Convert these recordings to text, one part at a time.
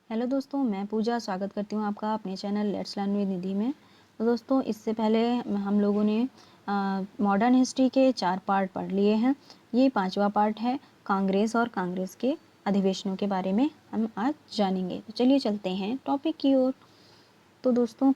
Hello दोस्तों, मैं पूजा स्वागत करती हूँ आपका अपने चैनल लेट्स लर्न विद निधि में। तो दोस्तों, इससे पहले हम लोगों ने मॉडर्न हिस्ट्री के 4 पार्ट पढ़ लिए हैं। ये 5वां पार्ट है। कांग्रेस और कांग्रेस के अधिवेशनों के बारे में हम आज जानेंगे। तो चलिए चलते हैं टॉपिक की ओर। तो दोस्तों,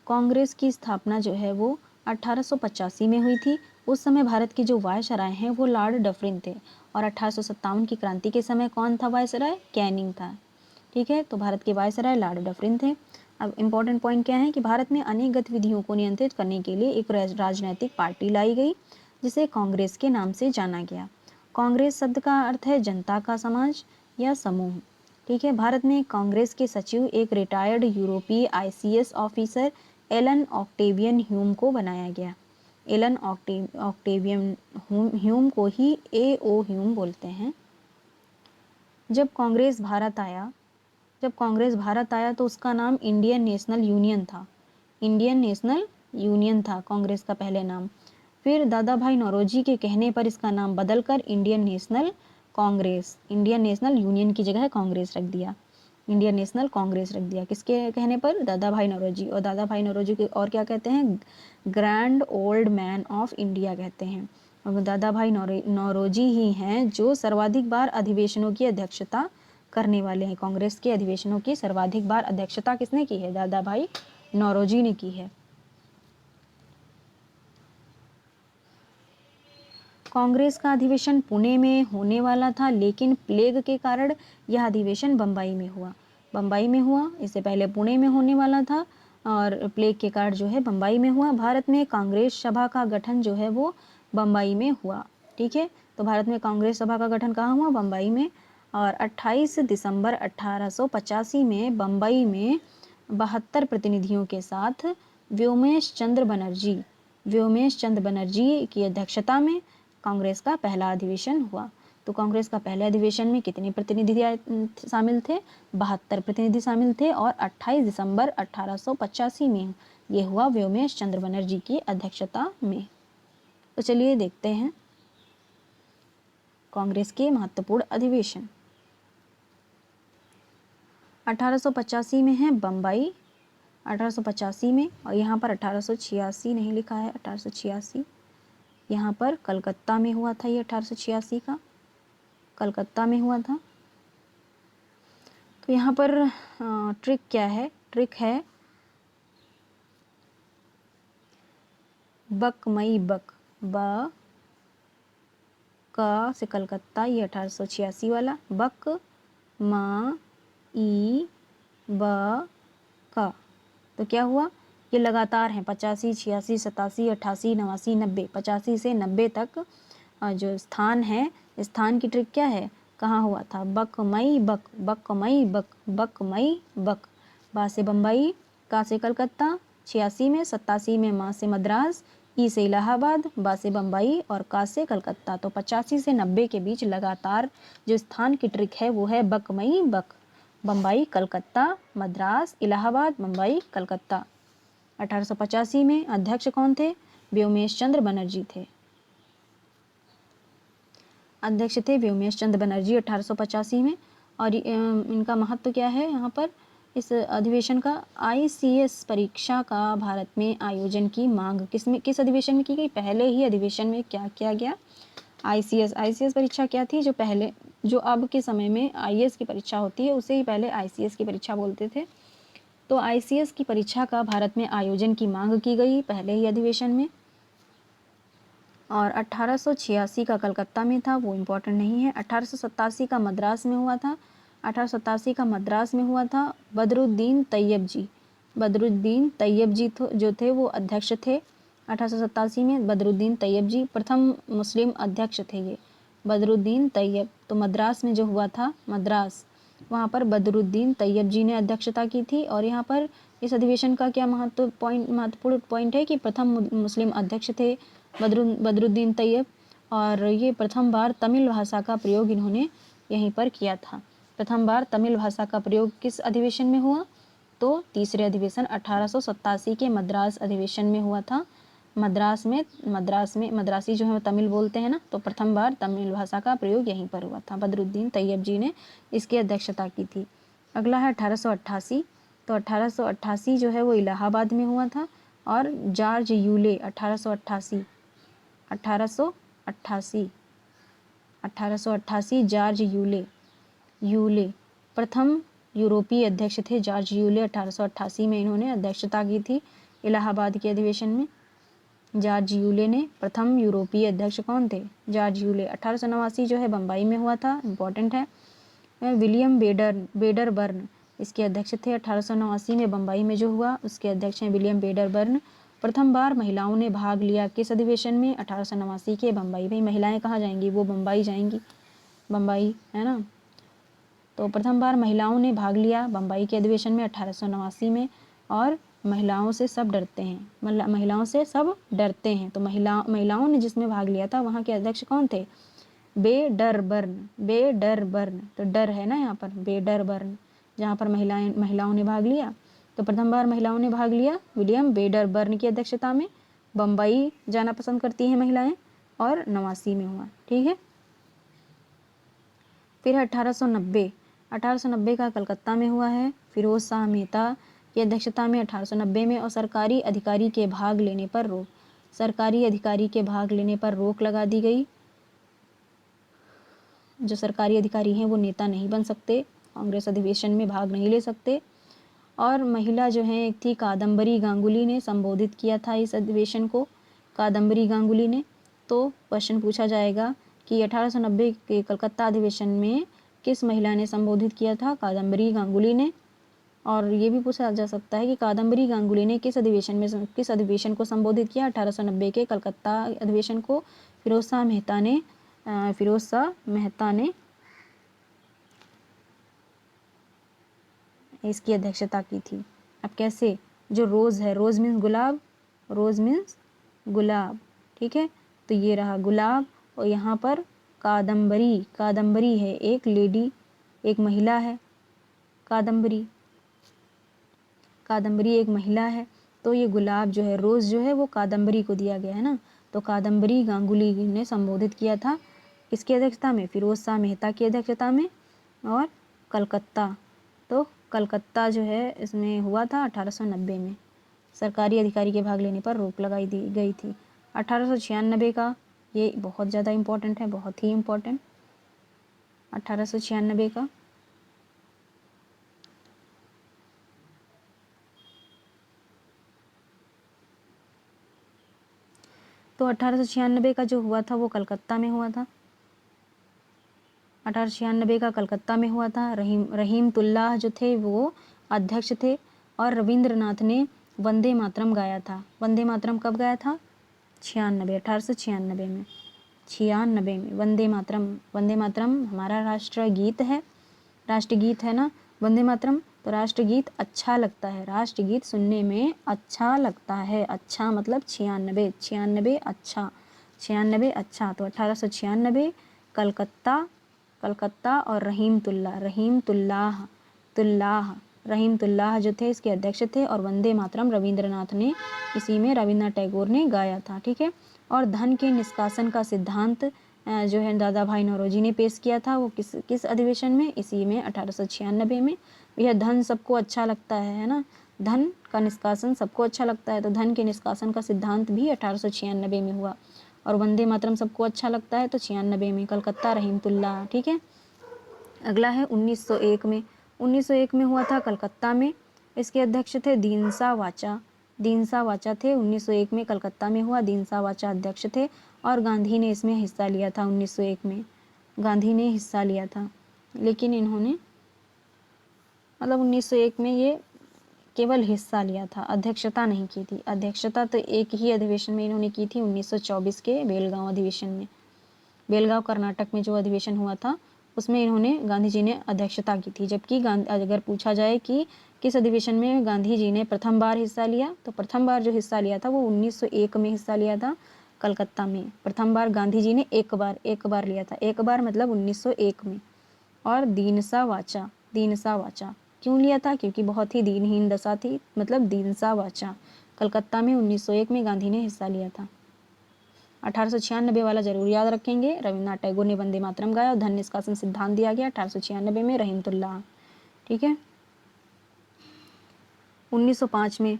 कांग्रेस की स्थापना जो है वो 1885 में हुई थी। उस समय भारत की जो वायसराय हैं वो लॉर्ड डफरिन थे और 1857 की क्रांति के समय कौन था वायसराय? कैनिंग था। ठीक है, तो भारत के वायसराय लॉर्ड डफरिन थे। अब इम्पोर्टेंट पॉइंट क्या है कि भारत में अनेक गतिविधियों को नियंत्रित करने के लिए एक राजनीतिक पार्टी लाई गई जिसे कांग्रेस के नाम से जाना गया। कांग्रेस शब्द का अर्थ है जनता का समाज या समूह। ठीक है, भारत में कांग्रेस के सचिव एक रिटायर्ड यूरोपीय ICS officer Allan Octavian Hume को बनाया गया। एलन ऑक्टेवियन ह्यूम को ही ए.ओ. ह्यूम बोलते हैं। जब कांग्रेस भारत आया तो उसका नाम इंडियन नेशनल यूनियन था। इंडियन नेशनल यूनियन था कांग्रेस का पहले नाम। फिर दादा भाई नौरोजी के कहने पर इसका नाम बदलकर इंडियन नेशनल यूनियन की जगह कांग्रेस रख दिया। इंडियन नेशनल कांग्रेस रख दिया किसके कहने पर? दादा भाई नौरोजी। और दादा भाई नौरोजी के और क्या कहते हैं? Grand old man of India कहते हैं। और दादा भाई नौरोजी ही हैं जो सर्वाधिक बार अधिवेशनों की अध्यक्षता करने वाले हैं। कांग्रेस के अधिवेशनों की सर्वाधिक बार अध्यक्षता किसने की है? दादा भाई नौरोजी ने की है। कांग्रेस का अधिवेशन पुणे में होने वाला था, लेकिन प्लेग के कारण यह अधिवेशन बम्बई में हुआ। इससे पहले पुणे में होने वाला था और प्लेग के कारण जो है बम्बई में हुआ। भारत में कांग्रेस सभा का गठन जो है वो बम्बई में हुआ। ठीक है, तो भारत में कांग्रेस सभा का गठन कहाँ हुआ? बम्बई में। और 28 दिसंबर 1885 में बम्बई में 72 प्रतिनिधियों के साथ व्योमेश चंद्र बनर्जी की अध्यक्षता में कांग्रेस का पहला अधिवेशन हुआ। तो कांग्रेस का पहले अधिवेशन में कितने प्रतिनिधि शामिल थे? 72 प्रतिनिधि शामिल थे और 28 दिसंबर 1885 में ये हुआ व्योमेश चंद्र बनर्जी की अध्यक्षता में। तो चलिए देखते हैं कांग्रेस के महत्वपूर्ण अधिवेशन। 1885 में है बम्बई 1885 में, और यहाँ पर 1886 नहीं लिखा है। 1886 यहाँ पर कलकत्ता में हुआ था। ये 1886 का कलकत्ता में हुआ था। तो यहाँ पर ट्रिक क्या है? ट्रिक है बकमई ब क से कलकत्ता, ये 1886 वाला। बक म ई ब क। तो क्या हुआ? ये लगातार हैं 85, 86, 87, 88, 89, 90। 85 से 90 तक जो स्थान है, स्थान की ट्रिक क्या है? कहाँ हुआ था? बकमई बक। बा से बम्बई, का से कलकत्ता, 86 में, 87 में माँ से मद्रास, ई से इलाहाबाद, बा से बम्बई और का से कलकत्ता। तो 85 से 90 के बीच लगातार जो स्थान की ट्रिक है वो है बकमई बक। बम्बई, कलकत्ता, मद्रास, इलाहाबाद, मुंबई, कलकत्ता। 1885 में अध्यक्ष कौन थे? व्योमेश चंद्र बनर्जी थे। अध्यक्ष थे व्योमेश चंद्र बनर्जी 1885 में। और इनका महत्व क्या है? यहाँ पर इस अधिवेशन का आईसीएस परीक्षा का भारत में आयोजन की मांग किस अधिवेशन में की गई? पहले ही अधिवेशन में क्या किया गया? आईसीएस परीक्षा क्या थी? जो अब के समय में आईएएस की परीक्षा होती है उसे ही पहले आईसीएस की परीक्षा बोलते थे। तो आईसीएस की परीक्षा का भारत में आयोजन की मांग की गई पहले ही अधिवेशन में। और 1886 का कलकत्ता में था, वो इम्पोर्टेंट नहीं है। 1887 का मद्रास में हुआ था। 1887 का मद्रास में हुआ था। बदरुद्दीन तैयब जी जो थे वो अध्यक्ष थे। 1887 में बदरुद्दीन तैयब जी प्रथम मुस्लिम अध्यक्ष थे। ये बदरुद्दीन तैयब। तो मद्रास में जो हुआ था, मद्रास, वहाँ पर बदरुद्दीन तैयब जी ने अध्यक्षता की थी। और यहाँ पर इस अधिवेशन का क्या महत्वपूर्ण पॉइंट है कि प्रथम मुस्लिम अध्यक्ष थे बदरुद्दीन तैयब, और ये प्रथम बार तमिल भाषा का प्रयोग इन्होंने यहीं पर किया था। प्रथम बार तमिल भाषा का प्रयोग किस अधिवेशन में हुआ? तो तीसरे अधिवेशन 1887 के मद्रास अधिवेशन में हुआ था। मद्रासी जो है वो तमिल बोलते हैं ना, तो प्रथम बार तमिल भाषा का प्रयोग यहीं पर हुआ था। बदरुद्दीन तैयब जी ने इसकी अध्यक्षता की थी। अगला है 1888। तो 1888 जो है वो इलाहाबाद में हुआ था। और जॉर्ज यूले 1888 जॉर्ज यूले प्रथम यूरोपीय अध्यक्ष थे। जॉर्ज यूले 1888 में इन्होंने अध्यक्षता की थी इलाहाबाद के अधिवेशन में। जॉर्ज यूले ने प्रथम यूरोपीय अध्यक्ष कौन थे? George Yule. 1889 जो है बम्बई में हुआ था, इम्पोर्टेंट है। विलियम बेडरबर्न इसके अध्यक्ष थे। 1889 में बम्बई में जो हुआ उसके अध्यक्ष हैं विलियम बेडरबर्न। प्रथम बार महिलाओं ने भाग लिया किस अधिवेशन में? 1889 के बम्बई में। महिलाएं कहाँ जाएंगी? वो बम्बई जाएंगी, बम्बई है ना। तो प्रथम बार महिलाओं ने भाग लिया बम्बई के अधिवेशन में 1889 में। और महिलाओं से सब डरते हैं, महिलाओं से सब डरते हैं। तो महिलाओं ने जिसमें भाग लिया था वहाँ के अध्यक्ष कौन थे? बेडरबर्न। तो डर है ना यहाँ पर, बेडरबर्न, जहाँ पर महिलाओं ने भाग लिया। तो प्रथम बार महिलाओं ने भाग लिया विलियम बेडरबर्न की अध्यक्षता में। बम्बई जाना पसंद करती हैं महिलाएं। और 89 में हुआ, ठीक है। फिर 1890 का कलकत्ता में हुआ है, फिरोज शाह मेहता की अध्यक्षता में 1890 में। और सरकारी अधिकारी के भाग लेने पर रोक लगा दी गई। जो सरकारी अधिकारी हैं वो नेता नहीं बन सकते, कांग्रेस अधिवेशन में भाग नहीं ले सकते। और महिला जो है एक थी कादम्बरी गांगुली ने संबोधित किया था इस अधिवेशन को, कादम्बरी गांगुली ने। तो क्वेश्चन पूछा जाएगा कि 1890 के कलकत्ता अधिवेशन में किस महिला ने संबोधित किया था? कादम्बरी गांगुली ने। और ये भी पूछा जा सकता है कि कादम्बरी गांगुली ने किस अधिवेशन को संबोधित किया? 1890 के कलकत्ता अधिवेशन को। फिरोज शाह मेहता ने इसकी अध्यक्षता की थी। अब कैसे? जो रोज़ है, रोज़ मीन्स गुलाब, ठीक है। तो ये रहा गुलाब। और यहाँ पर कादम्बरी है, एक लेडी, एक महिला है। कादम्बरी एक महिला है। तो ये गुलाब जो है, रोज़ जो है वो कादम्बरी को दिया गया है ना। तो कादम्बरी गांगुली ने संबोधित किया था किसकी अध्यक्षता में? फिरोज शाह मेहता की अध्यक्षता में। और कलकत्ता, तो कलकत्ता जो है इसमें हुआ था 1890 में। सरकारी अधिकारी के भाग लेने पर रोक लगाई दी गई थी। 1896 का, ये बहुत ज़्यादा इम्पोर्टेंट है, बहुत ही इम्पोर्टेंट। 1896 का तो 1896 का जो हुआ था वो कलकत्ता में हुआ था। 1896 का कलकत्ता में हुआ था। रहीमतुल्लाह जो थे वो अध्यक्ष थे। और रविंद्रनाथ ने वंदे मातरम गाया था। वंदे मातरम कब गाया था? 1896 में। वंदे मातरम हमारा राष्ट्रगीत है ना, वंदे मातरम। तो राष्ट्रगीत अच्छा लगता है, राष्ट्रगीत सुनने में अच्छा लगता है। अच्छा मतलब 96 अच्छा, 96 अच्छा। तो 1896 कलकत्ता और रहीमतुल्लाह जो थे इसके अध्यक्ष थे। और वंदे मातरम रविंद्रनाथ ने, इसी में रविन्द्रनाथ टैगोर ने गाया था, ठीक है। और धन के निष्कासन का सिद्धांत जो है दादा भाई नौरोजी ने पेश किया था। वो किस अधिवेशन में? इसी में 1896 में। यह धन सबको अच्छा लगता है ना, धन का निष्कासन सबको अच्छा लगता है। तो धन के निष्कासन का सिद्धांत भी 1896 में हुआ। और वंदे मातरम सबको अच्छा लगता है, तो 96 में कलकत्ता रहीमतुल्लाह, ठीक है। अगला है 1901 में। 1901 में हुआ था कलकत्ता में। इसके अध्यक्ष थे दीनसा वाचा थे। 1901 में कलकत्ता में हुआ, दीनसा वाचा अध्यक्ष थे। और गांधी ने इसमें हिस्सा लिया था। 1901 में गांधी ने हिस्सा लिया था, लेकिन इन्होंने 1901 में ये केवल हिस्सा लिया था, अध्यक्षता नहीं की थी। अध्यक्षता तो एक ही अधिवेशन में इन्होंने की थी, 1924 के बेलगांव अधिवेशन में। बेलगांव कर्नाटक में जो अधिवेशन हुआ था उसमें इन्होंने, गांधी जी ने अध्यक्षता की थी। जबकि अगर पूछा जाए कि किस अधिवेशन में गांधी जी ने प्रथम बार हिस्सा लिया, तो प्रथम बार जो हिस्सा लिया था वो 1901 में हिस्सा लिया था, कलकत्ता में। प्रथम बार गांधी जी ने एक बार लिया था, एक बार मतलब 1901 में। और दीनसा वाचा क्यों लिया था? क्योंकि बहुत ही दीनहीन दशा थी, मतलब दीनसा वाचा कलकत्ता में 1901 में गांधी ने हिस्सा लिया था। 1896 वाला जरूर याद रखेंगे, रविन्द्रनाथ टैगोर ने वंदे मातरम गाया और धन निष्कासन सिद्धांत दिया गया 1896 में रहीमतुल्लाह। ठीक है। 1905 में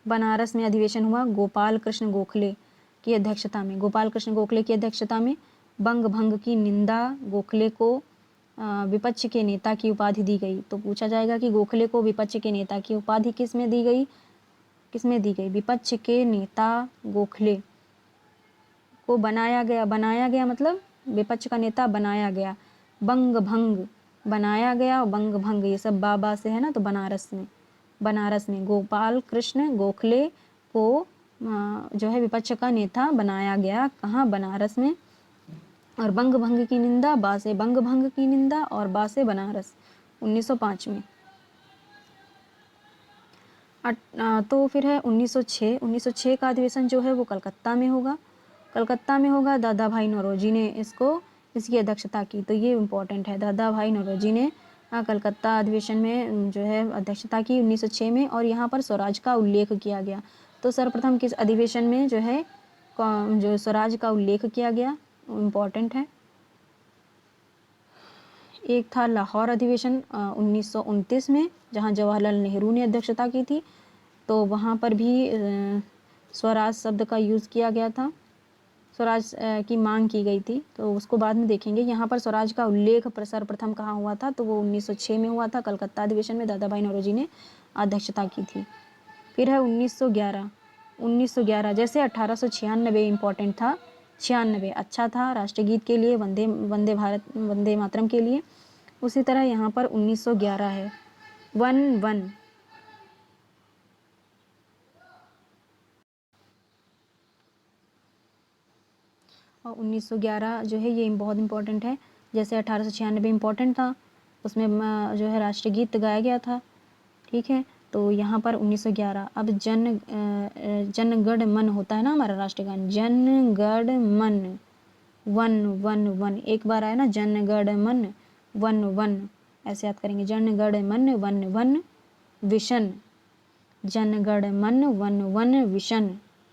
बनारस में अधिवेशन हुआ गोपाल कृष्ण गोखले की अध्यक्षता में। गोपाल कृष्ण गोखले की अध्यक्षता में बंग भंग की निंदा गोखले को विपक्ष के नेता की उपाधि दी गई। तो पूछा जाएगा कि गोखले को विपक्ष के नेता की उपाधि किसमें दी गई, किसमें दी गई? विपक्ष के नेता गोखले को बनाया गया मतलब विपक्ष का नेता बनाया गया। बंग भंग बनाया गया, बंग भंग ये सब बाबा से है ना, तो बनारस में गोपाल कृष्ण गोखले को जो है विपक्ष का नेता बनाया गया। कहाँ? बनारस में। और बंग भंग की निंदा बा से बंग भंग की निंदा और बा से बनारस 1905 में। तो फिर है 1906 का अधिवेशन जो है वो कलकत्ता में होगा। दादा भाई नौरोजी ने इसकी अध्यक्षता की। तो ये इम्पोर्टेंट है, दादा भाई नौरोजी ने कलकत्ता अधिवेशन में जो है अध्यक्षता की 1906 में। और यहाँ पर स्वराज का उल्लेख किया गया। तो सर्वप्रथम किस अधिवेशन में जो है जो स्वराज का उल्लेख किया गया, इम्पोर्टेंट है। एक था लाहौर अधिवेशन 1929 में, जहाँ जवाहरलाल नेहरू ने अध्यक्षता की थी। तो वहाँ पर भी स्वराज शब्द का यूज़ किया गया था, स्वराज की मांग की गई थी। तो उसको बाद में देखेंगे। यहाँ पर स्वराज का उल्लेख सर्वप्रथम कहाँ हुआ था, तो वो 1906 में हुआ था, कलकत्ता अधिवेशन में दादा भाई नौरोजी ने अध्यक्षता की थी। फिर है 1911 जैसे 1896 इम्पोर्टेंट था, 96 अच्छा था राष्ट्रगीत के लिए, वंदे मातरम के लिए। उसी तरह यहाँ पर 1911 है 1-1। और 1911 जो है ये बहुत इम्पोर्टेंट है। जैसे 1896 इम्पोर्टेंट था, उसमें जो है राष्ट्रगीत गाया गया था। ठीक है। तो यहाँ पर 1911। अब जन गण मन होता है ना हमारा राष्ट्रगान, जन गण मन 1-1-1 एक बार आया ना, जन गण मन 1-1 ऐसे याद करेंगे। जन गण मन 1-1 विशन, जन गण मन 1-1 विशन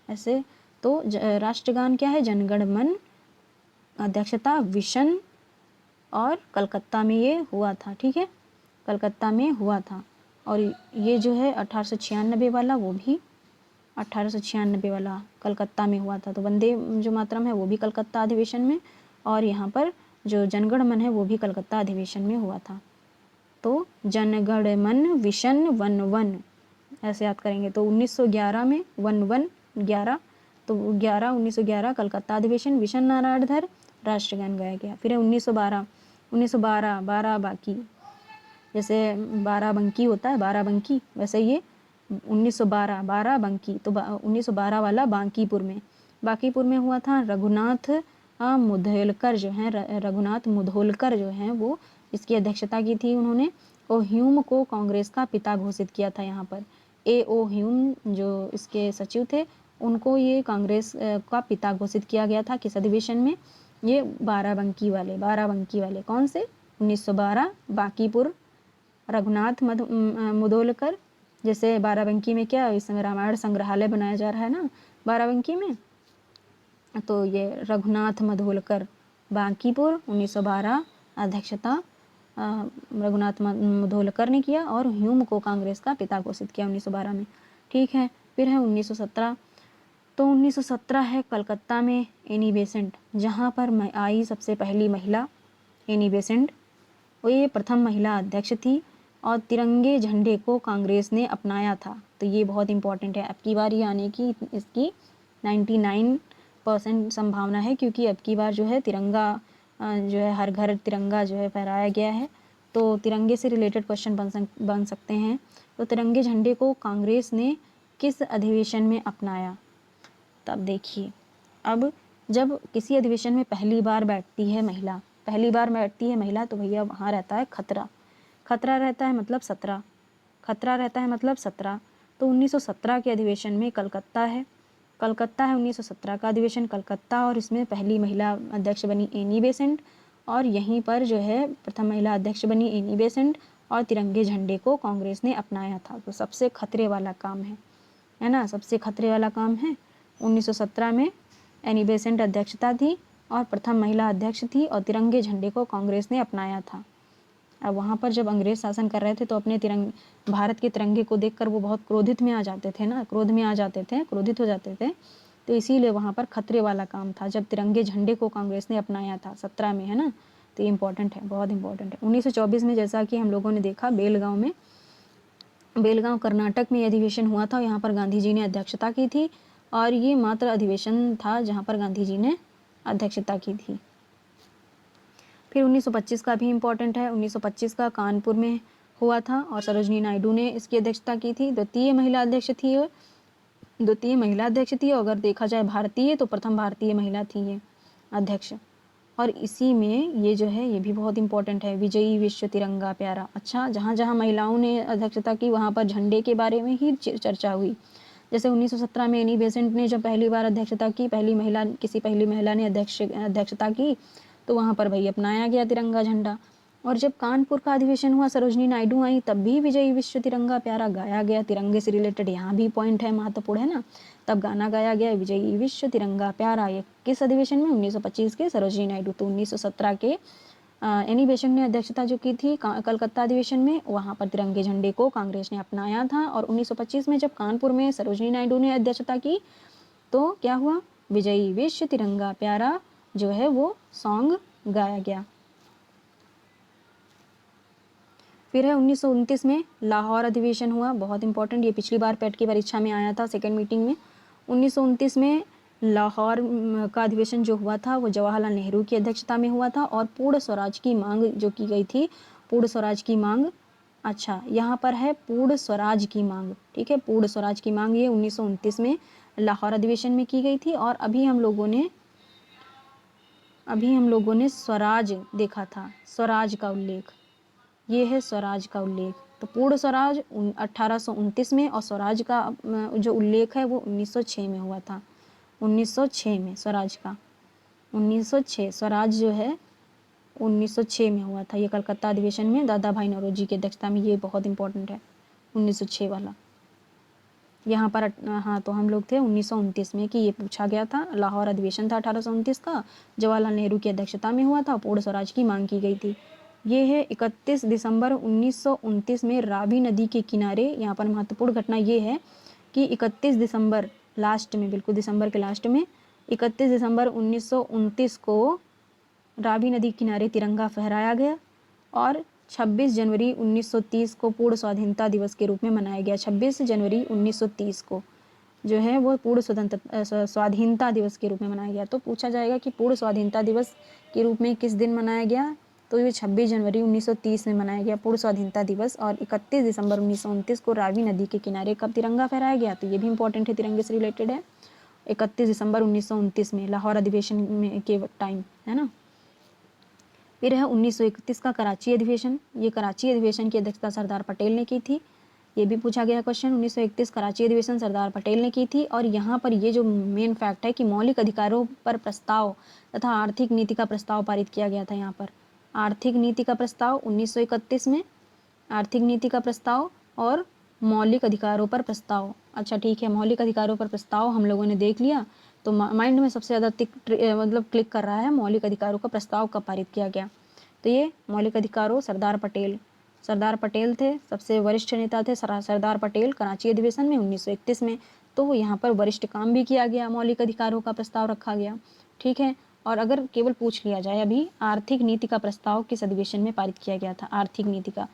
ऐसे। तो राष्ट्रगान क्या है? जनगण मन, अध्यक्षता विशन, और कलकत्ता में ये हुआ था। ठीक है, कलकत्ता में हुआ था। और ये जो है 1896 वाला, वो भी 1896 वाला कलकत्ता में हुआ था। तो वंदे जो मातरम है वो भी कलकत्ता अधिवेशन में, और यहाँ पर जो जनगण मन है वो भी कलकत्ता अधिवेशन में हुआ था। तो जनगण मन विशन 1-1 ऐसे याद करेंगे। तो 1911 में 1-1-11, तो 1911 कलकत्ता अधिवेशन, विशन नारायणधर, राष्ट्रगान गाया गया। फिर है 1912 बाराबंकी, जैसे बाराबंकी होता है बाराबंकी, वैसे ये 1912 बाराबंकी। तो 1912 वाला बांकीपुर में हुआ था। रघुनाथ मुधोलकर जो हैं, रघुनाथ मुधोलकर जो हैं वो इसकी अध्यक्षता की थी उन्होंने। और ह्यूम को कांग्रेस का पिता घोषित किया था। यहाँ पर A.O. ह्यूम जो इसके सचिव थे, उनको ये कांग्रेस का पिता घोषित किया गया था। किस अधिवेशन में? ये बाराबंकी वाले कौन से? 1912 बांकीपुर, रघुनाथ मुधोलकर। जैसे बाराबंकी में क्या इस समय रामायण संग्रहालय बनाया जा रहा है ना बाराबंकी में, तो ये रघुनाथ मुधोलकर बांकीपुर 1912 अध्यक्षता रघुनाथ मुधोलकर ने किया, और ह्यूम को कांग्रेस का पिता घोषित किया 1912 में। ठीक है। फिर है 1917। तो 1917 है कलकत्ता में एनी बेसेंट, जहाँ पर आई सबसे पहली महिला एनी बेसेंट। वो ये प्रथम महिला अध्यक्ष थी, और तिरंगे झंडे को कांग्रेस ने अपनाया था। तो ये बहुत इंपॉर्टेंट है। अब की बार ये आने की इसकी 99% संभावना है, क्योंकि अब की बार जो है तिरंगा जो है हर घर तिरंगा जो है फहराया गया है। तो तिरंगे से रिलेटेड क्वेश्चन बन सकते हैं। तो तिरंगे झंडे को कांग्रेस ने किस अधिवेशन में अपनाया? तब देखिए, अब जब किसी अधिवेशन में पहली बार बैठती है महिला, तो भैया वहाँ रहता है खतरा रहता है मतलब 17। तो 1917 के अधिवेशन में कलकत्ता है 1917 का अधिवेशन कलकत्ता, और इसमें पहली महिला अध्यक्ष बनी एनी बेसेंट, और यहीं पर जो है प्रथम महिला अध्यक्ष बनी एनी बेसेंट, और तिरंगे झंडे को कांग्रेस ने अपनाया था। तो सबसे खतरे वाला काम है। है ना, सबसे खतरे वाला काम है। 1917 में एनी बेसेंट अध्यक्षता थी और प्रथम महिला अध्यक्ष थी और तिरंगे झंडे को कांग्रेस ने अपनाया था। अब वहाँ पर जब अंग्रेज शासन कर रहे थे तो अपने भारत के तिरंगे को देखकर वो बहुत क्रोधित में आ जाते थे ना, क्रोध में आ जाते थे, क्रोधित हो जाते थे। तो इसीलिए वहाँ पर खतरे वाला काम था जब तिरंगे झंडे को कांग्रेस ने अपनाया था 17 में, है ना। तो ये इंपॉर्टेंट है, बहुत इंपॉर्टेंट है। 1924 में जैसा कि हम लोगों ने देखा बेलगांव कर्नाटक में अधिवेशन हुआ था। यहाँ पर गांधी जी ने अध्यक्षता की थी और ये मात्र अधिवेशन था जहाँ पर गांधी जी ने अध्यक्षता की थी। फिर 1925 का भी इम्पोर्टेंट है। 1925 का कानपुर में हुआ था और सरोजनी नायडू ने इसकी अध्यक्षता की थी। द्वितीय महिला अध्यक्ष थी और अगर देखा जाए भारतीय तो प्रथम भारतीय महिला थी ये अध्यक्ष। और इसी में ये जो है ये भी बहुत इंपॉर्टेंट है, विजयी विश्व तिरंगा प्यारा। अच्छा, जहाँ जहाँ महिलाओं ने अध्यक्षता की वहाँ पर झंडे के बारे में ही चर्चा हुई। जैसे 1917 में एनी बेसेंट ने जब पहली बार अध्यक्षता की, पहली महिला ने अध्यक्षता की, तो वहाँ पर भाई अपनाया गया तिरंगा झंडा। और जब कानपुर का अधिवेशन हुआ, सरोजनी नायडू आई, तब भी विजयी विश्व तिरंगा प्यारा गाया गया। तिरंगे से रिलेटेड यहाँ भी पॉइंट है, महत्वपूर्ण है ना। तब गाना गाया गया विजयी विश्व तिरंगा प्यारा। ये किस अधिवेशन में? 1925 के सरोजनी नायडू। तो 1917 के एनी बेसेंट ने अध्यक्षता जो की थी कलकत्ता अधिवेशन में, वहाँ पर तिरंगे झंडे को कांग्रेस ने अपनाया था। और 1925 में जब कानपुर में सरोजनी नायडू ने अध्यक्षता की तो क्या हुआ? विजयी विश्व तिरंगा प्यारा जो है वो सॉन्ग गाया गया। फिर है 1929 में लाहौर अधिवेशन हुआ, बहुत इंपॉर्टेंट। ये पिछली बार पेट की परीक्षा में आया था, सेकेंड मीटिंग में। 1929 में लाहौर का अधिवेशन जो हुआ था वो जवाहरलाल नेहरू की अध्यक्षता में हुआ था और पूर्ण स्वराज की मांग जो की गई थी, पूर्ण स्वराज की मांग। अच्छा, यहाँ पर है पूर्ण स्वराज की मांग, ठीक है। पूर्ण स्वराज की मांग ये 1929 में लाहौर अधिवेशन में की गई थी। और अभी हम लोगों ने स्वराज देखा था, स्वराज का उल्लेख, ये है स्वराज का उल्लेख। तो पूर्ण स्वराज 1829 में और स्वराज का जो उल्लेख है वो 1906 में हुआ था। 1906 में स्वराज का, 1906 स्वराज जो है 1906 में हुआ था। ये कलकत्ता अधिवेशन में दादा भाई नौरोजी की अध्यक्षता में, ये बहुत इंपॉर्टेंट है 1906 वाला। यहाँ पर हाँ, तो हम लोग थे 1929 में कि ये पूछा गया था। लाहौर अधिवेशन था 1829 का, जवाहरलाल नेहरू की अध्यक्षता में हुआ था, पूर्ण स्वराज की मांग की गई थी। ये है 31 दिसंबर 1929 में रावी नदी के किनारे। यहाँ पर महत्वपूर्ण घटना ये है कि 31 दिसंबर लास्ट में, बिल्कुल दिसंबर के लास्ट में, 31 दिसंबर 1929 को रावी नदी किनारे तिरंगा फहराया गया और 26 जनवरी 1930 को पूर्ण स्वाधीनता दिवस के रूप में मनाया गया। 26 जनवरी 1930 को जो है वो पूर्ण स्वाधीनता दिवस के रूप में मनाया गया। तो पूछा जाएगा कि पूर्ण स्वाधीनता दिवस के रूप में किस दिन मनाया गया? तो ये 26 जनवरी 1930 में मनाया गया पूर्ण स्वाधीनता दिवस। और 31 दिसंबर 1929 को रावी नदी के किनारे कब तिरंगा फहराया गया? तो ये भी इंपॉर्टेंट है, तिरंगे से रिलेटेड है। 31 दिसंबर 1929 में लाहौर अधिवेशन में के टाइम, है ना। फिर है 1931 का कराची अधिवेशन। ये कराची अधिवेशन की अध्यक्षता सरदार पटेल ने की थी। ये भी पूछा गया क्वेश्चन। 1931 कराची अधिवेशन सरदार पटेल ने की थी। और यहाँ पर ये जो मेन फैक्ट है कि मौलिक अधिकारों पर प्रस्ताव तथा आर्थिक नीति का प्रस्ताव पारित किया गया था। यहाँ पर आर्थिक नीति का प्रस्ताव 1931 में, आर्थिक नीति का प्रस्ताव और मौलिक अधिकारों पर प्रस्ताव। अच्छा ठीक है, मौलिक अधिकारों पर प्रस्ताव हम लोगों ने देख लिया। तो माइंड में सबसे ज़्यादा मतलब क्लिक कर रहा है मौलिक अधिकारों का प्रस्ताव कब पारित किया गया। तो ये मौलिक अधिकारों सरदार पटेल थे, सबसे वरिष्ठ नेता थे सरदार पटेल कराची अधिवेशन में 1931 में। तो यहाँ पर वरिष्ठ काम भी किया गया, मौलिक अधिकारों का प्रस्ताव रखा गया, ठीक है। और अगर केवल पूछ लिया जाए अभी आर्थिक नीति का प्रस्ताव किस अधिवेशन में पारित किया गया था, आर्थिक नीति का,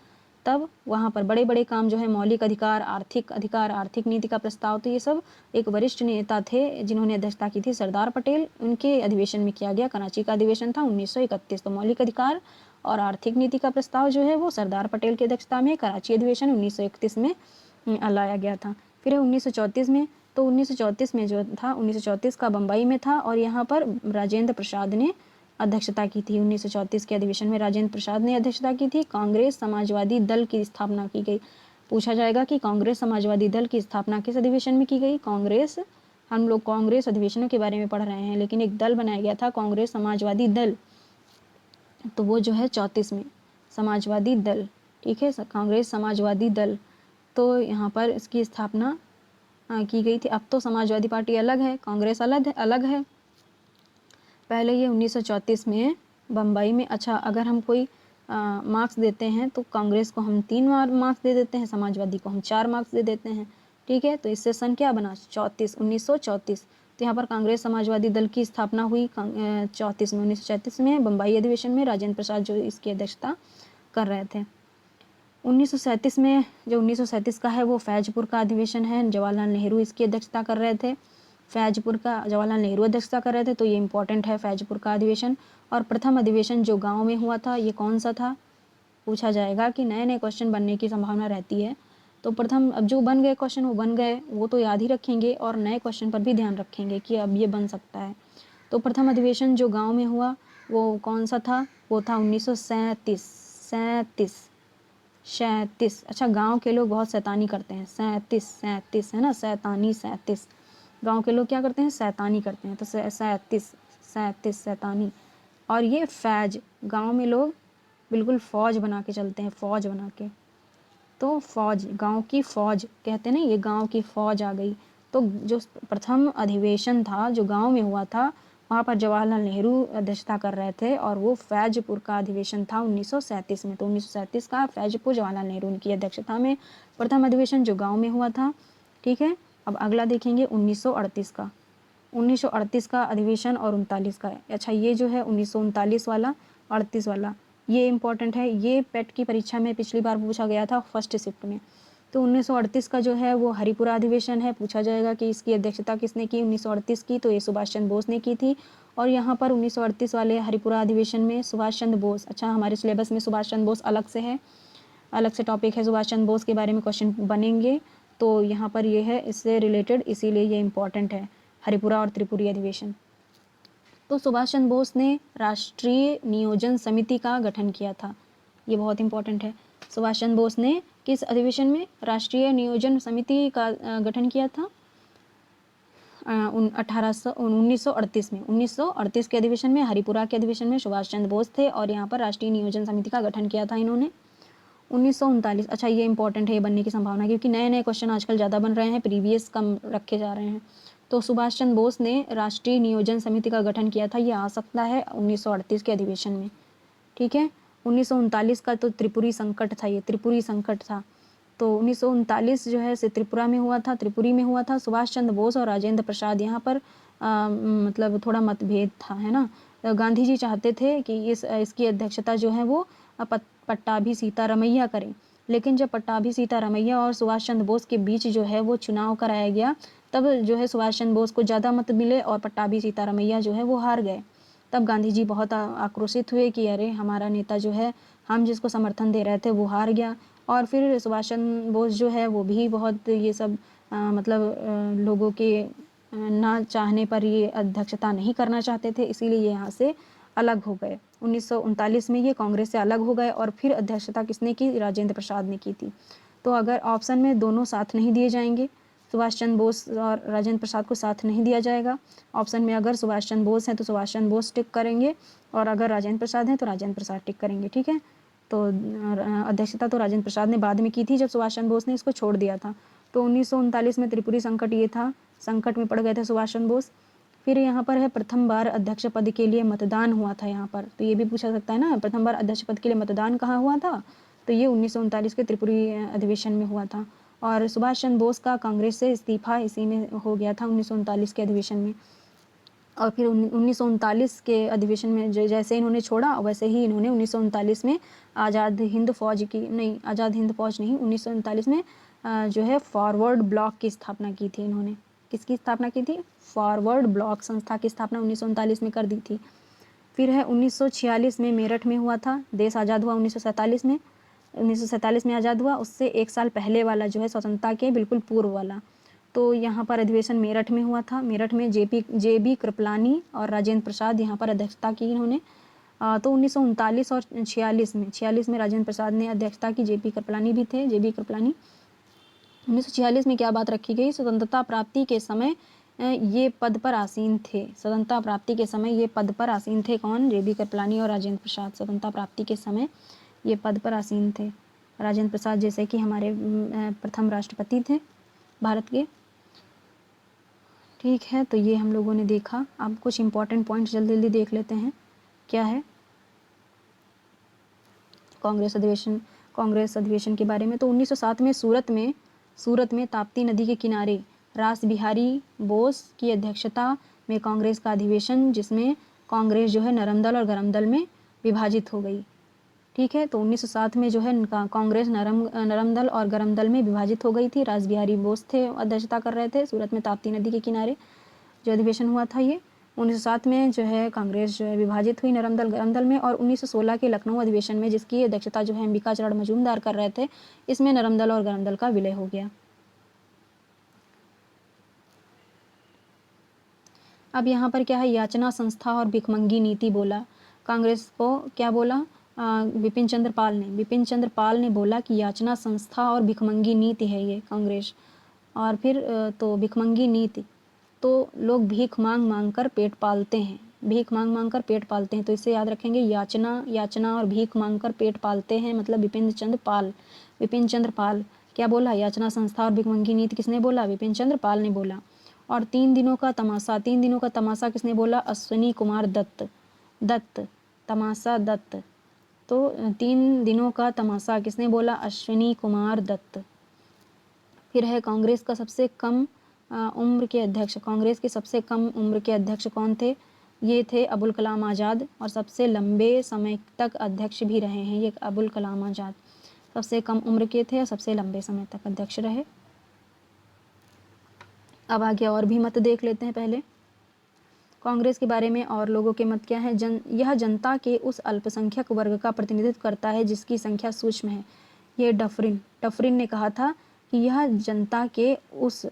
तब वहाँ पर बड़े बड़े काम जो है मौलिक अधिकार, आर्थिक नीति का प्रस्ताव, तो ये सब एक वरिष्ठ नेता थे जिन्होंने अध्यक्षता की थी सरदार पटेल, उनके अधिवेशन में किया गया। कराची का अधिवेशन था 1931। तो मौलिक अधिकार और आर्थिक नीति का प्रस्ताव जो है वो सरदार पटेल की अध्यक्षता में कराची अधिवेशन 1931 में लाया गया था। फिर 1934 में, तो 1934 में जो था 1934 का बम्बई में था और यहाँ पर राजेंद्र प्रसाद ने अध्यक्षता की थी। 1934 के अधिवेशन में राजेंद्र प्रसाद ने अध्यक्षता की थी। कांग्रेस समाजवादी दल की स्थापना की गई। पूछा जाएगा कि कांग्रेस समाजवादी दल की स्थापना किस अधिवेशन में की गई? कांग्रेस, हम लोग कांग्रेस अधिवेशनों के बारे में पढ़ रहे हैं, लेकिन एक दल बनाया गया था कांग्रेस समाजवादी दल, तो वो जो है 34 में समाजवादी दल, ठीक है, कांग्रेस समाजवादी दल। तो यहाँ पर इसकी स्थापना की गई थी। अब तो समाजवादी पार्टी अलग है, कांग्रेस अलग है। पहले ये 1934 में बम्बई में, अच्छा अगर हम कोई मार्क्स देते हैं तो कांग्रेस को हम 3 मार्क्स दे देते हैं, समाजवादी को हम 4 मार्क्स दे देते हैं, ठीक है। तो इससे सन क्या बना 1934। तो यहाँ पर कांग्रेस समाजवादी दल की स्थापना हुई 34 में, 1934 में बम्बई अधिवेशन में राजेंद्र प्रसाद जो इसकी अध्यक्षता कर रहे थे। 1937 में, जो 1937 का है वो फैजपुर का अधिवेशन है, जवाहरलाल नेहरू इसकी अध्यक्षता कर रहे थे। फैजपुर का जवाहरलाल नेहरू अध्यक्षता कर रहे थे, तो ये इंपॉर्टेंट है फैजपुर का अधिवेशन। और प्रथम अधिवेशन जो गांव में हुआ था ये कौन सा था, पूछा जाएगा कि नए नए क्वेश्चन बनने की संभावना रहती है। तो प्रथम, अब जो बन गए क्वेश्चन वो बन गए, वो तो याद ही रखेंगे और नए क्वेश्चन पर भी ध्यान रखेंगे कि अब ये बन सकता है। तो प्रथम अधिवेशन जो गाँव में हुआ वो कौन सा था, वो था 1937। अच्छा, गांव के लोग बहुत शैतानी करते हैं, 37 है ना, शैतानी 37। गांव के लोग क्या करते हैं, शैतानी करते हैं, तो 37 शैतानी। और ये फैज, गांव में लोग बिल्कुल फौज बना के चलते हैं, फौज बना के। तो फौज, गांव की फौज कहते हैं ना, ये गांव की फौज आ गई। तो जो प्रथम अधिवेशन था जो गांव में हुआ था, वहाँ पर जवाहरलाल नेहरू अध्यक्षता कर रहे थे और वो फैजपुर का अधिवेशन था 1937 में। तो 1937 का फैजपुर जवाहरलाल नेहरू की अध्यक्षता में प्रथम अधिवेशन जो गांव में हुआ था, ठीक है। अब अगला देखेंगे 1938 का, 1938 का अधिवेशन और 39 का। अच्छा, ये जो है 1939 वाला, 38 वाला, ये इंपॉर्टेंट है। ये पेट की परीक्षा में पिछली बार पूछा गया था फर्स्ट शिफ्ट में। तो 1938 का जो है वो हरिपुरा अधिवेशन है, पूछा जाएगा कि इसकी अध्यक्षता किसने की 1938 की, तो ये सुभाष चंद्र बोस ने की थी। और यहाँ पर 1938 वाले हरिपुरा अधिवेशन में सुभाष चंद्र बोस, अच्छा हमारे सिलेबस में सुभाष चंद्र बोस अलग से है, अलग से टॉपिक है, सुभाष चंद्र बोस के बारे में क्वेश्चन बनेंगे। तो यहाँ पर ये है इससे रिलेटेड, इसीलिए ये इंपॉर्टेंट है, हरिपुरा और त्रिपुरी अधिवेशन। तो सुभाष चंद्र बोस ने राष्ट्रीय नियोजन समिति का गठन किया था, ये बहुत इंपॉर्टेंट है। सुभाष चंद्र बोस ने किस अधिवेशन में राष्ट्रीय नियोजन समिति का गठन किया था, 1938 में, 1938 के अधिवेशन में, हरिपुरा के अधिवेशन में सुभाष चंद्र बोस थे और यहाँ पर राष्ट्रीय नियोजन समिति का गठन किया था इन्होंने। 1939, अच्छा ये इंपॉर्टेंट है, ये बनने की संभावना, क्योंकि नए नए क्वेश्चन आजकल ज़्यादा बन रहे हैं, प्रीवियस कम रखे जा रहे हैं। तो सुभाष चंद्र बोस ने राष्ट्रीय नियोजन समिति का गठन किया था, ये आ सकता है 1938 के अधिवेशन में, ठीक है। 1939 का तो त्रिपुरी संकट था, ये त्रिपुरी संकट था। तो 1939 जो है से त्रिपुरा में हुआ था, त्रिपुरी में हुआ था। सुभाष चंद्र बोस और राजेंद्र प्रसाद यहाँ पर मतलब थोड़ा मतभेद था, है ना। गांधी जी चाहते थे कि इसकी अध्यक्षता जो है वो पट्टाभी सीतारमैया करें, लेकिन जब पट्टाभी सीतारमैया और सुभाष चंद्र बोस के बीच जो है वो चुनाव कराया गया, तब जो है सुभाष चंद्र बोस को ज़्यादा मत मिले और पट्टाभी सीतारमैया जो है वो हार गए। तब गांधी जी बहुत आक्रोशित हुए कि अरे हमारा नेता जो है, हम जिसको समर्थन दे रहे थे वो हार गया। और फिर सुभाष चंद्र बोस जो है वो भी बहुत ये सब मतलब लोगों के ना चाहने पर ये अध्यक्षता नहीं करना चाहते थे, इसीलिए ये यहाँ से अलग हो गए। 1939 में ये कांग्रेस से अलग हो गए और फिर अध्यक्षता किसने की, राजेंद्र प्रसाद ने की थी। तो अगर ऑप्शन में दोनों साथ नहीं दिए जाएंगे, सुभाष चंद्र बोस और राजेंद्र प्रसाद को साथ नहीं दिया जाएगा। ऑप्शन में अगर सुभाष चंद्र बोस हैं तो सुभाष चंद्र बोस टिक करेंगे और अगर राजेंद्र प्रसाद हैं तो राजेंद्र प्रसाद टिक करेंगे, ठीक है। तो अध्यक्षता तो राजेंद्र प्रसाद ने बाद में की थी जब सुभाष चंद्र बोस ने इसको छोड़ दिया था। तो 1939 में त्रिपुरी संकट ये था, संकट में पड़ गए थे सुभाष चंद्र बोस। फिर यहाँ पर है प्रथम बार अध्यक्ष पद के लिए मतदान हुआ था यहाँ पर, तो ये भी पूछा सकता है ना, प्रथम बार अध्यक्ष पद के लिए मतदान कहाँ हुआ था, तो ये 1939 के त्रिपुरी अधिवेशन में हुआ था। और सुभाष चंद्र बोस का कांग्रेस से इस्तीफा इसी में हो गया था 1939 के अधिवेशन में। और फिर 1939 के अधिवेशन में जैसे इन्होंने छोड़ा वैसे ही इन्होंने 1939 में आज़ाद हिंद फौज की, नहीं आज़ाद हिंद फौज नहीं, 1939 में जो है फॉरवर्ड ब्लॉक की स्थापना की थी इन्होंने। किसकी स्थापना की थी, फॉरवर्ड ब्लॉक संस्था की स्थापना 1939 में कर दी थी। फिर है 1946 में मेरठ में हुआ था, देश आज़ाद हुआ 1947 में, 1947 में आज़ाद हुआ, उससे एक साल पहले वाला जो है स्वतंत्रता के बिल्कुल पूर्व वाला। तो यहाँ पर अधिवेशन मेरठ में हुआ था, मेरठ में जे बी कृपलानी और राजेंद्र प्रसाद यहाँ पर अध्यक्षता की इन्होंने। तो 1939 और 46 में राजेंद्र प्रसाद ने अध्यक्षता की, जे बी कृपलानी भी थे, जे बी कृपलानी। 1946 में क्या बात रखी गई, स्वतंत्रता प्राप्ति के समय ये पद पर आसीन थे, स्वतंत्रता प्राप्ति के समय ये पद पर आसीन थे, कौन, जे बी कृपलानी और राजेंद्र प्रसाद स्वतंत्रता प्राप्ति के समय ये पद पर आसीन थे। राजेंद्र प्रसाद जैसे कि हमारे प्रथम राष्ट्रपति थे भारत के। ठीक है, तो ये हम लोगों ने देखा। अब कुछ इंपॉर्टेंट पॉइंट जल्दी जल्दी देख लेते हैं। क्या है कांग्रेस अधिवेशन के बारे में। तो 1907 में सूरत में ताप्ती नदी के किनारे रास बिहारी बोस की अध्यक्षता में कांग्रेस का अधिवेशन, जिसमें कांग्रेस जो है नरम दल और गरम दल में विभाजित हो गई। ठीक है, तो 1907 में जो है कांग्रेस नरम दल और गरम दल में विभाजित हो गई थी। रास बिहारी बोस थे, अध्यक्षता कर रहे थे। सूरत में ताप्ती नदी के किनारे जो अधिवेशन हुआ था ये 1907 में जो है कांग्रेस जो है विभाजित हुई नरम दल गरम दल में। और 1916 के लखनऊ अधिवेशन में, जिसकी अध्यक्षता जो है अंबिका चरण मजूमदार कर रहे थे, इसमें नरम दल और गरम दल का विलय हो गया। अब यहाँ पर क्या है, याचना संस्था और भिखमंगी नीति बोला। कांग्रेस को क्या बोला, विपिन चंद्र पाल ने बोला कि याचना संस्था और भिखमंगी नीति है ये कांग्रेस। और फिर तो भिखमंगी नीति, तो लोग भीख मांग मांग कर पेट पालते हैं, भीख मांग मांग कर पेट पालते हैं। तो इसे याद रखेंगे, याचना और भीख मांग कर पेट पालते हैं, मतलब विपिन चंद्र पाल क्या बोला, याचना संस्था और भिखमंगी नीति किसने बोला, विपिन चंद्र पाल ने बोला। और 3 दिनों का तमाशा किसने बोला, अश्विनी कुमार दत्त तमाशा दत्त। तो 3 दिनों का तमाशा किसने बोला, अश्विनी कुमार दत्त। फिर है कांग्रेस के सबसे कम उम्र के अध्यक्ष कौन थे, ये थे अबुल कलाम आज़ाद। और सबसे लंबे समय तक अध्यक्ष भी रहे हैं ये अबुल कलाम आज़ाद, सबसे कम उम्र के थे और सबसे लंबे समय तक अध्यक्ष रहे। अब आगे और भी मत देख लेते हैं। पहले कांग्रेस के बारे में और लोगों के मत क्या है, यह जनता के उस अल्पसंख्यक वर्ग का प्रतिनिधित्व करता है जिसकी संख्या सूक्ष्म है। ये डफरिन ने कहा था कि यह जनता के उस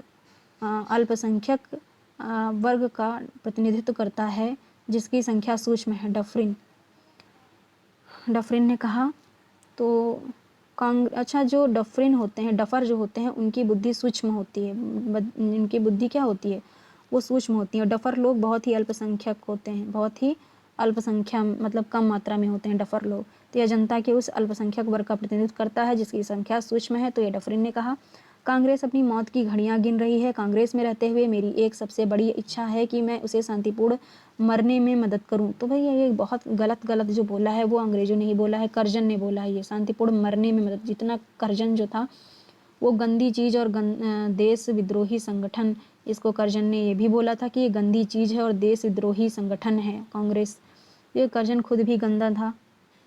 अल्पसंख्यक वर्ग का प्रतिनिधित्व करता है जिसकी संख्या सूक्ष्म है। डफरिन ने कहा। तो अच्छा, जो डफर जो होते हैं उनकी बुद्धि सूक्ष्म होती है, उनकी बुद्धि क्या होती है, वो सूक्ष्म होती है। डफर लोग बहुत ही अल्पसंख्यक होते हैं, बहुत ही अल्पसंख्या मतलब कम मात्रा में होते हैं डफर लोग। तो यह जनता के उस अल्पसंख्यक वर्ग का प्रतिनिधित्व करता है जिसकी संख्या सूक्ष्म है। तो ये डफरिन ने कहा। कांग्रेस अपनी मौत की घड़ियां गिन रही है। कांग्रेस में रहते हुए मेरी एक सबसे बड़ी इच्छा है कि मैं उसे शांतिपूर्ण मरने में मदद करूं। तो भाई ये बहुत गलत जो बोला है वो अंग्रेजों ने ही बोला है, कर्जन ने बोला है ये शांतिपूर्ण मरने में मदद। जितना कर्जन जो था वो गंदी चीज़ और देश विद्रोही संगठन, इसको कर्जन ने ये भी बोला था कि ये गंदी चीज़ है और देश विद्रोही संगठन है कांग्रेस। ये कर्जन खुद भी गंदा था,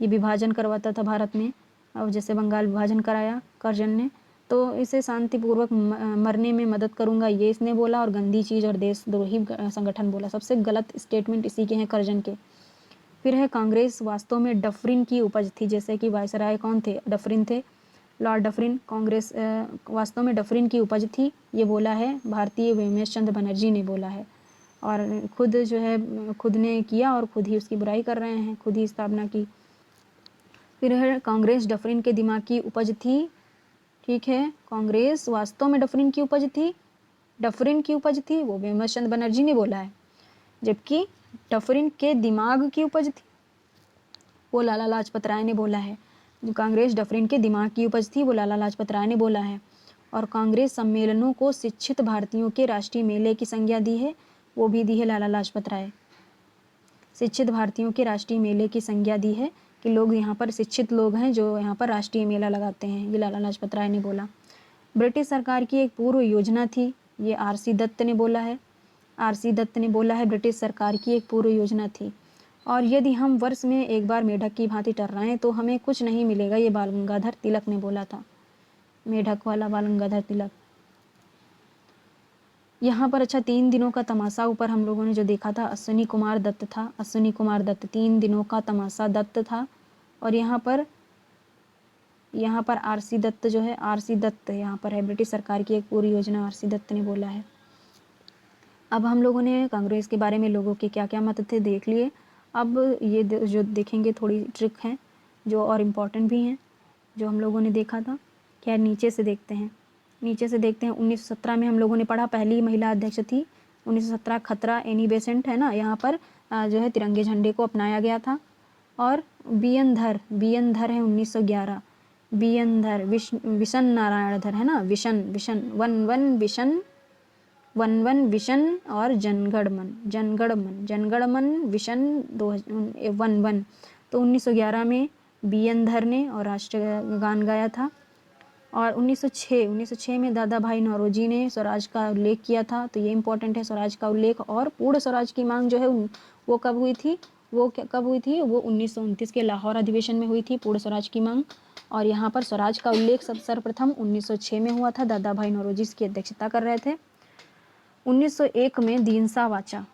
ये विभाजन करवाता था भारत में, और जैसे बंगाल विभाजन कराया कर्जन ने। तो इसे शांतिपूर्वक मरने में मदद करूंगा ये इसने बोला, और गंदी चीज़ और देशद्रोही संगठन बोला। सबसे गलत स्टेटमेंट इसी के हैं कर्जन के। फिर है कांग्रेस वास्तव में डफरिन की उपज थी। जैसे कि वायसराय कौन थे, डफरिन थे, लॉर्ड डफरिन। कांग्रेस वास्तव में डफरिन की उपज थी, ये बोला है भारतीय वेमेश चंद्र बनर्जी ने बोला है। और खुद जो है खुद ने किया और खुद ही उसकी बुराई कर रहे हैं, खुद ही स्थापना की। फिर है कांग्रेस डफरिन के दिमाग की उपज थी। ठीक है, कांग्रेस वास्तव में डफरिन की उपज थी, वो वेमेश चंद्र बनर्जी ने बोला है। जबकि डफरिन के दिमाग की उपज थी वो लाला लाजपत राय ने बोला है। कांग्रेस डफरिन के दिमाग की उपज थी वो लाला लाजपत राय ने बोला है। और कांग्रेस सम्मेलनों को शिक्षित भारतीयों के राष्ट्रीय मेले की संज्ञा दी है, वो भी दी है लाला लाजपत राय। शिक्षित भारतीयों के राष्ट्रीय मेले की संज्ञा दी है कि लोग यहाँ पर शिक्षित लोग हैं जो यहाँ पर राष्ट्रीय मेला लगाते हैं, ये लाला लाजपत राय ने बोला। ब्रिटिश सरकार की एक पूर्व योजना थी, ये आर.सी. दत्त ने बोला है। ब्रिटिश सरकार की एक पूर्व योजना थी। और यदि हम वर्ष में एक बार मेढक की भांति टर्राएं तो हमें कुछ नहीं मिलेगा, ये बाल गंगाधर तिलक ने बोला था, मेढक वाला बाल गंगाधर तिलक। यहाँ पर अच्छा 3 दिनों का तमाशा ऊपर हम लोगों ने जो देखा था अश्विनी कुमार दत्त था, 3 दिनों का तमाशा दत्त था। और यहाँ पर आर.सी. दत्त जो है, आर.सी. दत्त यहाँ पर है, ब्रिटिश सरकार की एक पूरी योजना आर.सी. दत्त ने बोला है। अब हम लोगों ने कांग्रेस के बारे में लोगों के क्या क्या मत थे देख लिए। अब ये जो देखेंगे थोड़ी ट्रिक हैं जो और इम्पॉर्टेंट भी हैं जो हम लोगों ने देखा था। क्या नीचे से देखते हैं 1917 में हम लोगों ने पढ़ा पहली महिला अध्यक्ष थी 1917 खतरा एनी बेसेंट है ना, यहाँ पर जो है तिरंगे झंडे को अपनाया गया था। और बियन धर है 1911, बियन धर विशन नारायण धर है ना, विशन वन विशन और जनगण मन विशन 11 तो 1911 में बी.एन. धर ने और राष्ट्रगान गाया था। और 1906 में दादा भाई नौरोजी ने स्वराज का उल्लेख किया था। तो ये इम्पोर्टेंट है, स्वराज का उल्लेख और पूर्ण स्वराज की मांग जो है वो कब हुई थी, कब हुई थी, वो 1929 के लाहौर अधिवेशन में हुई थी पूर्ण स्वराज की मांग। और यहाँ पर स्वराज का उल्लेख सर्वप्रथम 1906 में हुआ था, दादा भाई नौरोजी इसकी अध्यक्षता कर रहे थे। 1901 में दीनसा वाचा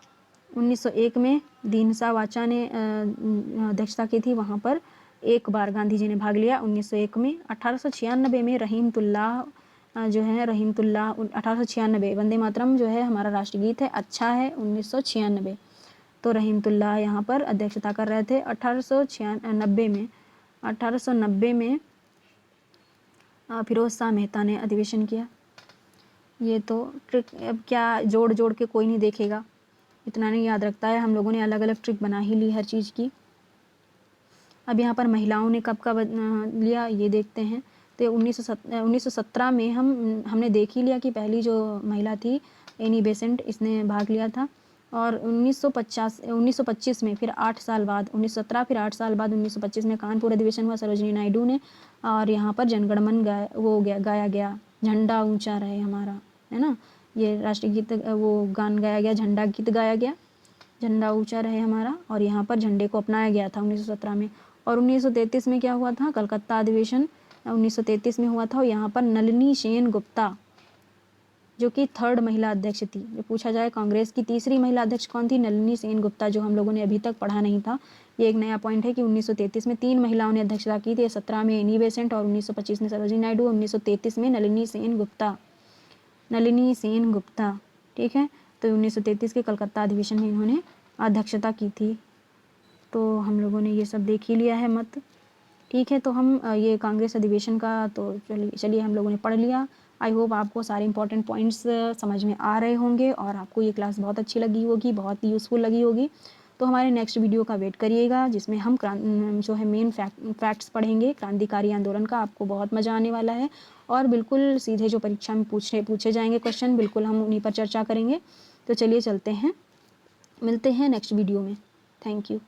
1901 में दीनसा वाचा ने अध्यक्षता की थी, वहाँ पर एक बार गांधी जी ने भाग लिया 1901 में। 1896 में रहीमतुल्लाह 1896 वंदे मातरम जो है हमारा राष्ट्रगीत है, अच्छा है 1996। तो रहीमतुल्लाह यहाँ पर अध्यक्षता कर रहे थे। 1890 में फिरोज शाह मेहता ने अधिवेशन किया। ये तो ट्रिक अब क्या जोड़ जोड़ के कोई नहीं देखेगा, इतना नहीं याद रखता है, हम लोगों ने अलग अलग ट्रिक बना ही ली हर चीज़ की। अब यहाँ पर महिलाओं ने कब कब लिया ये देखते हैं। तो 1917 में हमने देख ही लिया कि पहली जो महिला थी एनी बेसेंट, इसने भाग लिया था। और 1925 में फिर 8 साल बाद 1917 फिर 8 साल बाद 1925 में कानपुर अधिवेशन हुआ सरोजिनी नायडू ने, और यहाँ पर जनगणमन गाया गया, झंडा ऊंचा रहे हमारा, है ना, ये राष्ट्रगीत वो गान गाया गया, झंडा गीत गाया गया, झंडा ऊंचा रहे हमारा, और यहाँ पर झंडे को अपनाया गया था 1917 में। और 1933 में क्या हुआ था, कलकत्ता अधिवेशन 1933 में हुआ था, और यहाँ पर नलिनी सेन गुप्ता जो कि 3rd महिला अध्यक्ष थी। जो पूछा जाए कांग्रेस की तीसरी महिला अध्यक्ष कौन थी, नलिनी सेन गुप्ता, जो हम लोगों ने अभी तक पढ़ा नहीं था। ये एक नया पॉइंट है कि 1933 में 3 महिलाओं ने अध्यक्षता की थी, 17 में एनी बेसेंट और 1925 में सरोजिनी नायडू, 1933 में नलिनी सेन गुप्ता, ठीक है। तो 1933 के कलकत्ता अधिवेशन में इन्होंने अध्यक्षता की थी। तो हम लोगों ने ये सब देख ही लिया है मत, ठीक है। तो हम ये कांग्रेस अधिवेशन का तो चलिए हम लोगों ने पढ़ लिया। आई होप आपको सारे इंपॉर्टेंट पॉइंट्स समझ में आ रहे होंगे और आपको ये क्लास बहुत अच्छी लगी होगी, बहुत यूज़फुल लगी होगी। तो हमारे नेक्स्ट वीडियो का वेट करिएगा, जिसमें हम जो है मेन फैक्ट्स पढ़ेंगे क्रांतिकारी आंदोलन का। आपको बहुत मज़ा आने वाला है और बिल्कुल सीधे जो परीक्षा में पूछे जाएंगे क्वेश्चन, बिल्कुल हम उन्हीं पर चर्चा करेंगे। तो चलिए चलते हैं, मिलते हैं नेक्स्ट वीडियो में। Thank you.